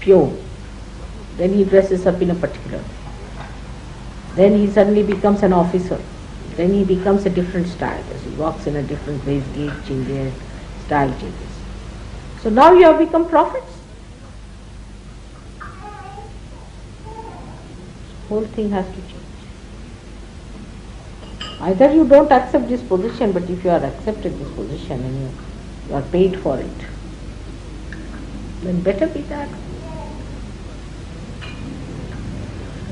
peon, then he dresses up in a particular way. Then he suddenly becomes an officer. Then he becomes a different style. He walks in a different way, his gait changes, style changes. So now you have become prophets. Whole thing has to change. Either you don't accept this position, but if you are accepted this position and you are paid for it, then better be that.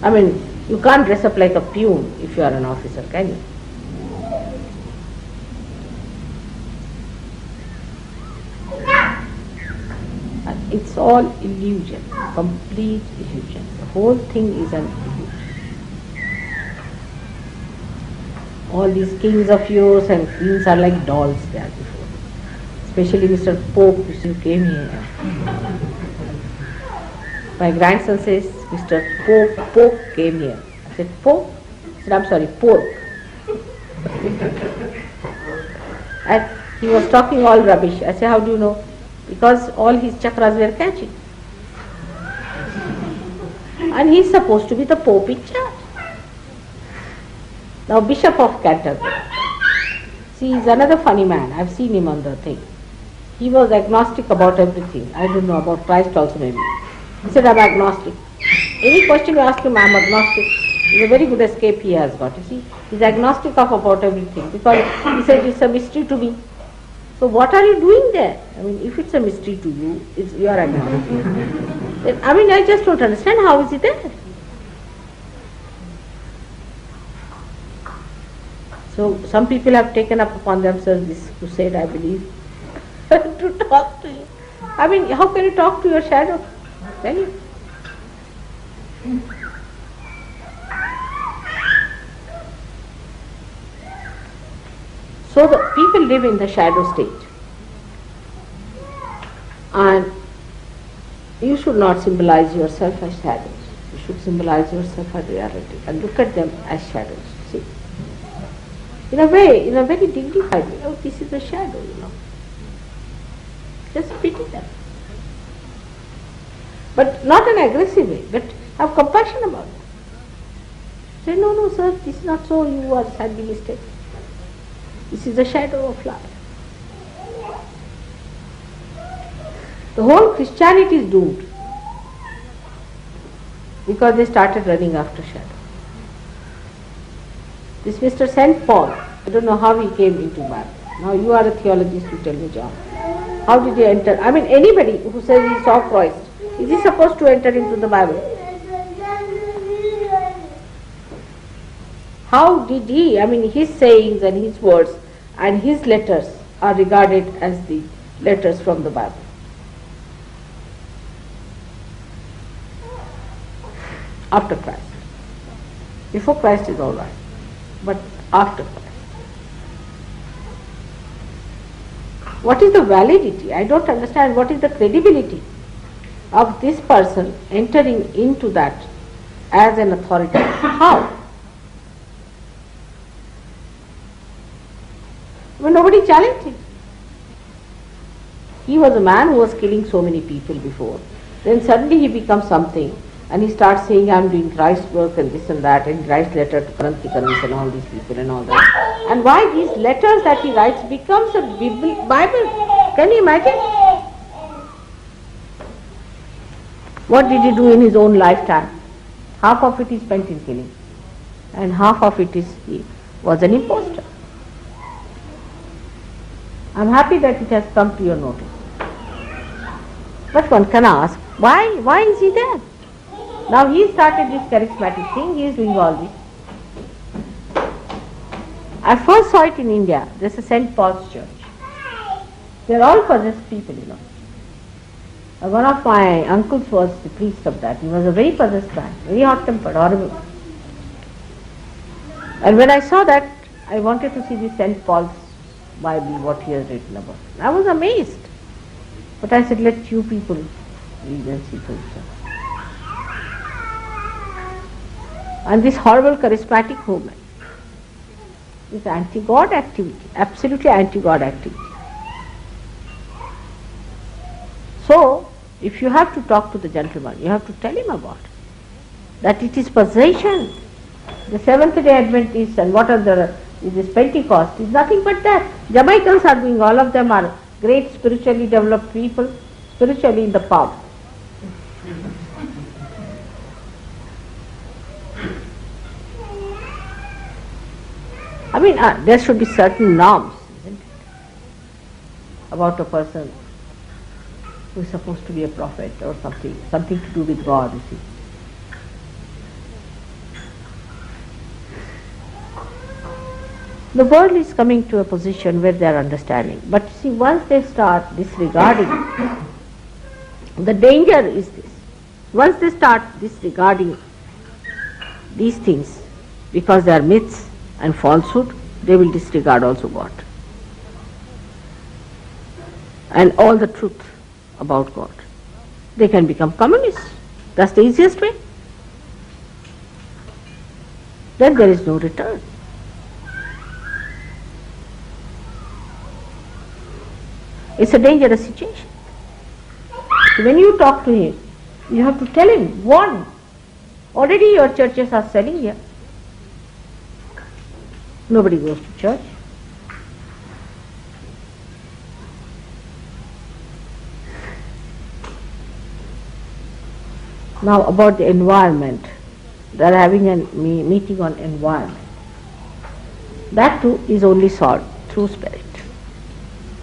I mean, you can't dress up like a peon if you are an officer, can you? And it's all illusion, complete illusion. The whole thing is an illusion. All these kings of yours and queens are like dolls there before. Especially Mr. Pope, who came here. My grandson says, Mr. Pope came here. I said, Pope? I said, I'm sorry, pork. And he was talking all rubbish. I said, how do you know? Because all his chakras were catching. And he's supposed to be the Pope in charge. Now, Bishop of Canterbury. See, he's another funny man. I've seen him on the thing. He was agnostic about everything. I don't know, about Christ also maybe. He said, I'm agnostic. Any question you ask him, I'm agnostic. It's a very good escape he has got. You see, he's agnostic of about everything because he said it's a mystery to me. So what are you doing there? I mean, if it's a mystery to you, you are agnostic. Then, I mean, I just don't understand how is it there. So some people have taken up upon themselves this crusade, I believe, to talk to you. I mean, how can you talk to your shadow? Can you? So the people live in the shadow state. And you should not symbolize yourself as shadows. You should symbolize yourself as reality and look at them as shadows. See? In a way, in a very dignified way. Oh, this is a shadow, you know. Just pity them. But not an aggressive way, but have compassion about them. Say, no, no, sir, this is not so, you are sadly mistaken. This is the shadow of life. The whole Christianity is doomed because they started running after shadow. This Mr. St. Paul, I don't know how he came into Bible. Now you are a theologist, you tell me, John. How did he enter? I mean, anybody who says he saw Christ, is he supposed to enter into the Bible? How did he? I mean, his sayings and his words and his letters are regarded as the letters from the Bible. After Christ. Before Christ is all right, but after Christ. What is the validity? I don't understand. What is the credibility of this person entering into that as an authority. How? Well, nobody challenged him. He was a man who was killing so many people before. Then suddenly he becomes something and he starts saying, I am doing Christ work and this and that, and he writes letter to Karantikans and all these people and all that. And why these letters that he writes becomes a Bible? Can you imagine? What did he do in his own lifetime? Half of it he spent in killing and half of it is he was an impostor. I am happy that it has come to your notice. But one can ask, why is he there? Now he started this charismatic thing, he is doing all this. I first saw it in India. There is a St. Paul's church. They are all possessed people, you know. One of my uncles was the priest of that. He was a very possessed man, very hot-tempered, horrible. And when I saw that, I wanted to see the St. Paul's Bible, what he has written about. I was amazed. But I said, let you people read and see for yourself. And this horrible charismatic movement is anti-God activity, absolutely anti-God activity. So, if you have to talk to the gentleman, you have to tell him about it, that it is possession. The Seventh-day Adventists and what are this Pentecost is nothing but that. Jamaicans are doing, all of them are great spiritually developed people, spiritually in the pub. I mean, there should be certain norms, isn't it, about a person who is supposed to be a prophet or something to do with God, you see. The world is coming to a position where they are understanding. But see, once they start disregarding, the danger is this. Once they start disregarding these things, because they are myths and falsehood, they will disregard also God. And all the truth about God. They can become communists. That's the easiest way. Then there is no return. It's a dangerous situation. So when you talk to him, you have to tell him, warn him. Already your churches are selling here. Nobody goes to church. Now about the environment. They are having a meeting on environment. That too is only solved through spirit.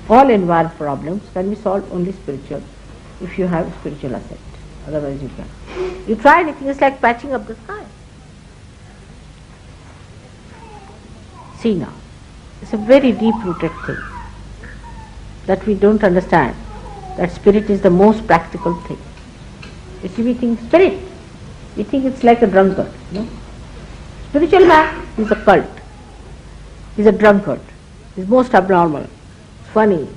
All environment problems can be solved only spiritual, if you have spiritual assent. Otherwise you can't. You try anything, it's like patching up the sky. See now, it's a very deep-rooted thing that we don't understand, that spirit is the most practical thing. You see, we think spirit, we think it's like a drunkard. No? Spiritual man is a cult. He's a drunkard. He's most abnormal. It's funny.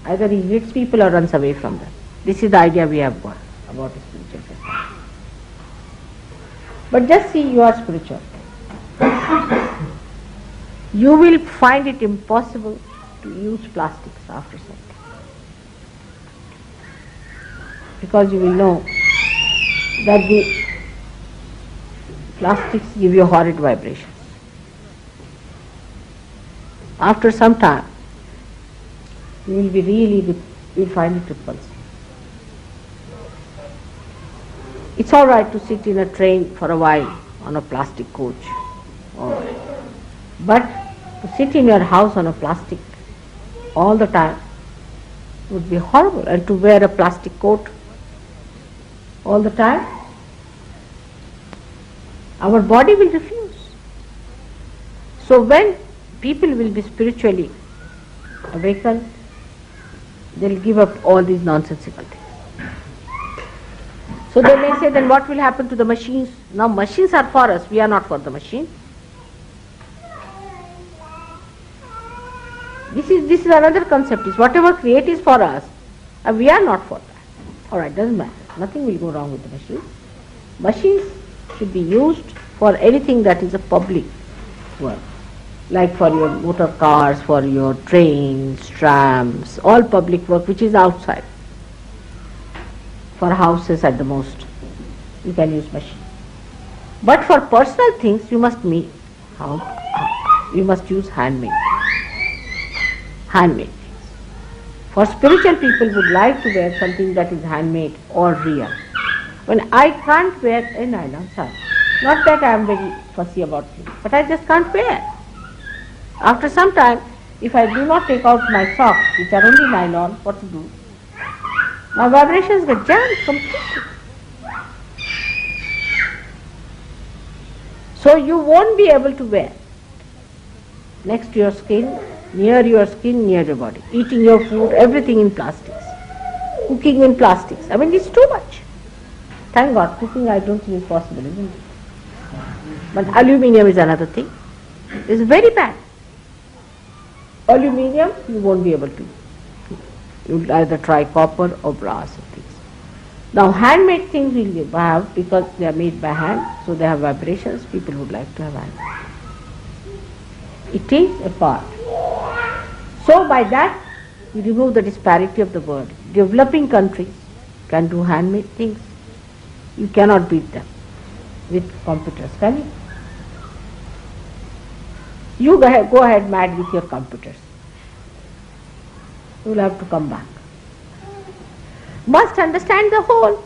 Either he hits people or runs away from them. This is the idea we have got about a spiritual person. But just see, you are spiritual. You will find it impossible to use plastics after something. Because you will know that the plastics give you horrid vibrations. After some time, you will find it repulsive. It's all right to sit in a train for a while on a plastic coach, but to sit in your house on a plastic all the time would be horrible, and to wear a plastic coat all the time, our body will refuse. So when people will be spiritually awakened, they will give up all these nonsensical things. So they may say, then what will happen to the machines? Now machines are for us, we are not for the machine. This is another concept, is whatever create is for us, and we are not for that. Alright, doesn't matter. Nothing will go wrong with the machines. Machines should be used for anything that is a public work, like for your motor cars, for your trains, trams, all public work which is outside. For houses at the most, you can use machine. But for personal things, you must use handmade things. For spiritual people would like to wear something that is handmade or real. When I can't wear a nylon sari, not that I am very fussy about things, but I just can't wear. After some time, if I do not take out my socks, which are only nylon, what to do? My vibrations get jammed completely. So you won't be able to wear next to your skin, near your body, eating your food, everything in plastics, cooking in plastics. I mean, it's too much. Thank God, cooking I don't think is possible, isn't it? But aluminium is another thing. It's very bad. Aluminium, you won't be able to. You'll either try copper or brass or things. Now, handmade things will have, because they are made by hand, so they have vibrations. People would like to have hand. It is a part. So by that, you remove the disparity of the world. Developing countries can do handmade things. You cannot beat them with computers, can you? You go ahead mad with your computers. You will have to come back. Must understand the whole.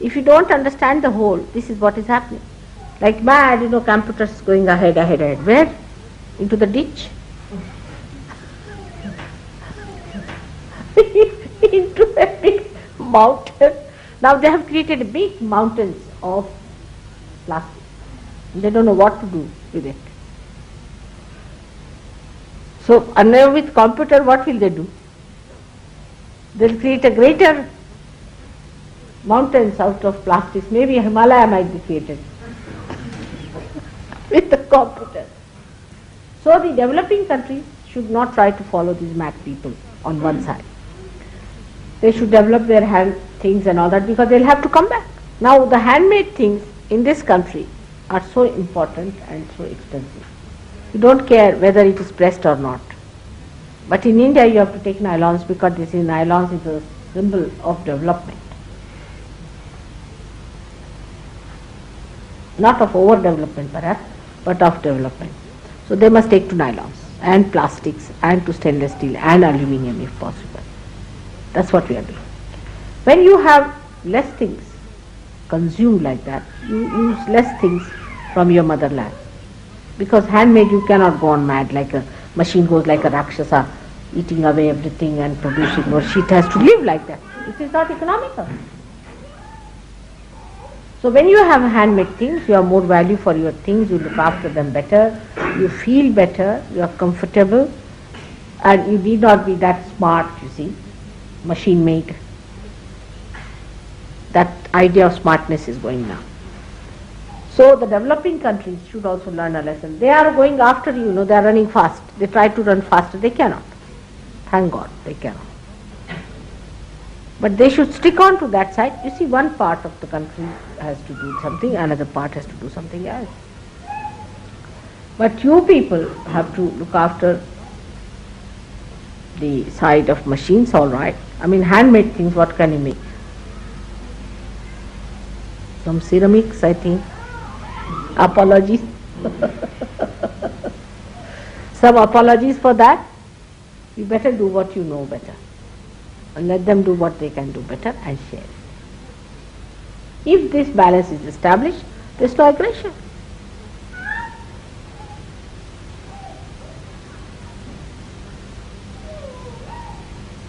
If you don't understand the whole, this is what is happening. Like mad, computers going ahead. Where? Into the ditch? Into a big mountain. Now they have created big mountains of plastic. They don't know what to do with it. So, and now with computer, what will they do? They'll create a greater mountains out of plastics. Maybe Himalaya might be created with the computer. So the developing countries should not try to follow these mad people on one side. They should develop their hand things and all that, because they'll have to come back. Now the handmade things in this country are so important and so expensive. You don't care whether it is pressed or not. But in India you have to take nylons, because this is nylons is a symbol of development. Not of overdevelopment perhaps, but of development. So they must take to nylons and plastics and to stainless steel and aluminium if possible. That's what we are doing. When you have less things consumed like that, you use less things from your motherland. Because handmade you cannot go on mad like a machine goes like a Rakshasa, eating away everything and producing more. It has to live like that. It is not economical. So when you have handmade things, you have more value for your things, you look after them better, you feel better, you are comfortable, and you need not be that smart, you see, machine made. That idea of smartness is going now. So the developing countries should also learn a lesson. They are going after they are running fast. They try to run faster, they cannot. Thank God, they cannot. But they should stick on to that side. You see, one part of the country has to do something, another part has to do something else. But you people have to look after the side of machines, all right. I mean, handmade things, what can you make? Some ceramics, I think. Apologies. Some apologies for that. You better do what you know better. And let them do what they can do better and share it. If this balance is established, there is no aggression.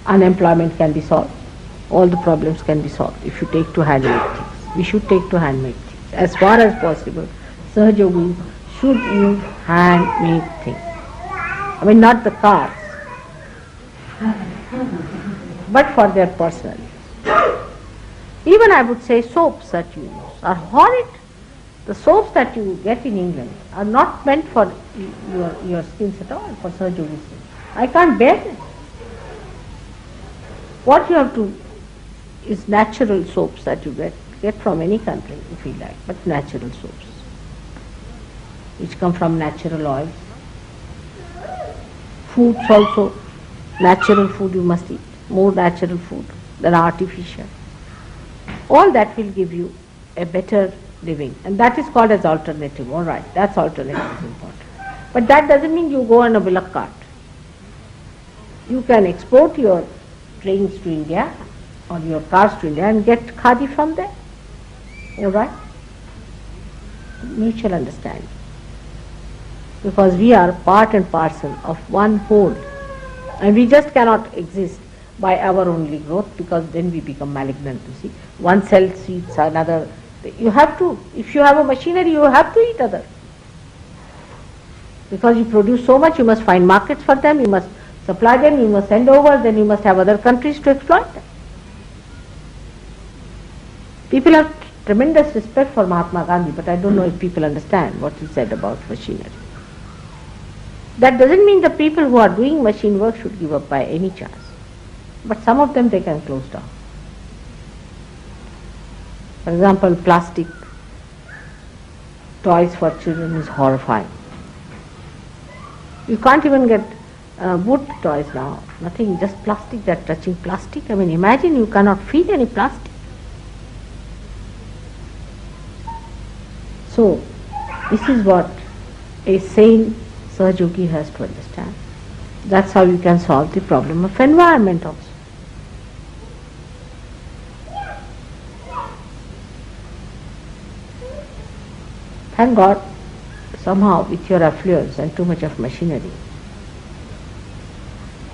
Unemployment can be solved. All the problems can be solved if you take to handmade things. We should take to handmade things. As far as possible, Sahaja yogis should use handmade things. I mean, not the cars, but for their personal use. Even I would say soaps that you use are horrid. The soaps that you get in England are not meant for your skins at all, for Sahaja yogi skin. I can't bear them. What you have to is natural soaps that you get, get from any country if you like, but natural source, which come from natural oils. Foods also, natural food you must eat, more natural food than artificial. All that will give you a better living, and that is called as alternative. All right, that's alternative is important. But that doesn't mean you go on a bullock cart. You can export your trains to India or your cars to India and get khadi from there. All right? Mutual understanding. Because we are part and parcel of one whole, and we just cannot exist by our only growth, because then we become malignant. You see, one cell eats another. You have to, if you have a machinery, you have to eat other. Because you produce so much, you must find markets for them, you must supply them, you must send over, then you must have other countries to exploit them. People have tremendous respect for Mahatma Gandhi, but I don't know if people understand what he said about machinery. That doesn't mean the people who are doing machine work should give up by any chance. But some of them they can close down. For example, plastic toys for children is horrifying. You can't even get wood toys now, nothing, just plastic, they're touching plastic. I mean, imagine you cannot feel any plastic. So, this is what a sane Sahaja has to understand. That's how you can solve the problem of environment also. Thank God, somehow with your affluence and too much of machinery,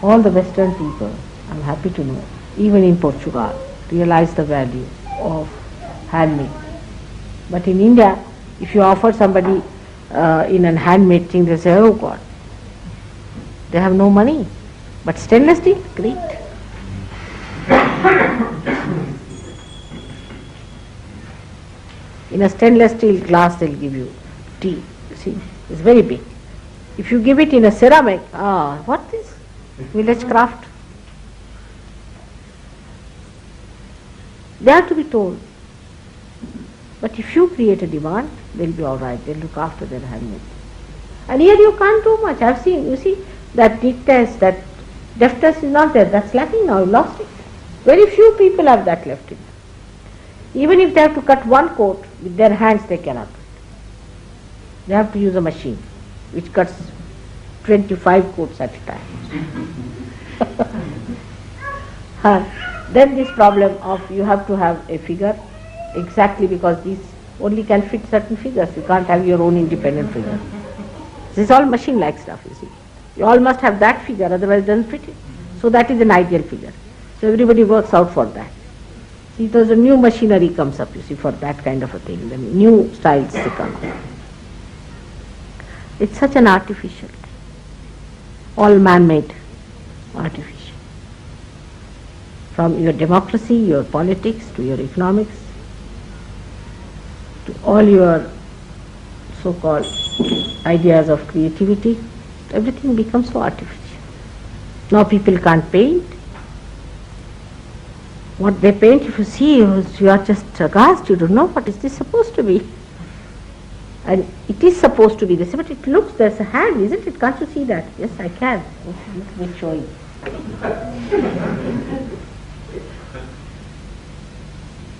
all the Western people, I'm happy to know, even in Portugal, realize the value of handmade. But in India, if you offer somebody in a handmade thing, they say, oh God, they have no money. But stainless steel, great. In a stainless steel glass, they'll give you tea. You see, it's very big. If you give it in a ceramic, what is village craft? They have to be told. But if you create a demand, they'll be all right. They'll look after their handmade. And here you can't do much. I've seen, you see, that neatness, that deftness is not there. That's lacking now. You lost it. Very few people have that left in. Even if they have to cut one coat with their hands, they cannot. They have to use a machine which cuts 25 coats at a time. Then this problem of you have to have a figure exactly, because these only can fit certain figures. You can't have your own independent figure. This is all machine-like stuff, you see. You all must have that figure, otherwise it doesn't fit it. So that is an ideal figure. So everybody works out for that. See, there's a new machinery comes up, you see, for that kind of a thing. The new styles to come up. It's such an artificial thing. All man-made, artificial. From your democracy, your politics, to your economics, to all your so-called ideas of creativity, everything becomes so artificial. Now people can't paint. What they paint, if you see, you are just aghast, you don't know what is this supposed to be. And it is supposed to be this, but it looks, there's a hand, isn't it? Can't you see that? Yes, I can. Let me show you.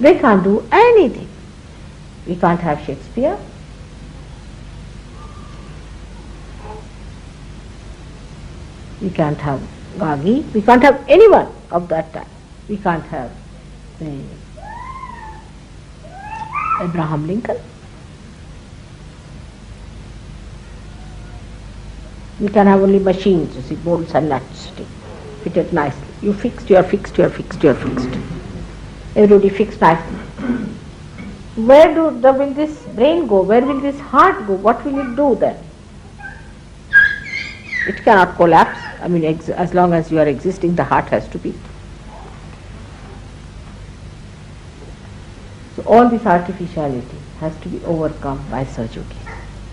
They can't do anything. We can't have Shakespeare. We can't have Gagi. We can't have anyone of that time. We can't have Abraham Lincoln. We can have only machines, you see, bolts and nuts fitted nicely. You fixed, you are fixed, you are fixed, you are fixed. Everybody fixed nicely. Where will this brain go? Where will this heart go? What will it do then? It cannot collapse. I mean, as long as you are existing, the heart has to beat. So all this artificiality has to be overcome by Sahaja.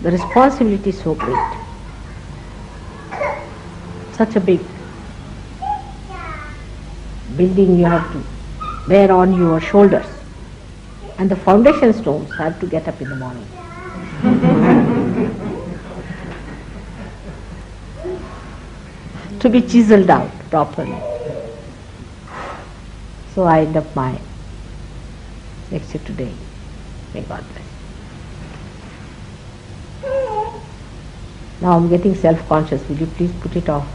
The responsibility is so great. Such a big building you have to bear on your shoulders. And the foundation stones have to get up in the morning. To be chiseled out properly. So I end up my lecture today. May God bless. Now I'm getting self-conscious. Will you please put it off?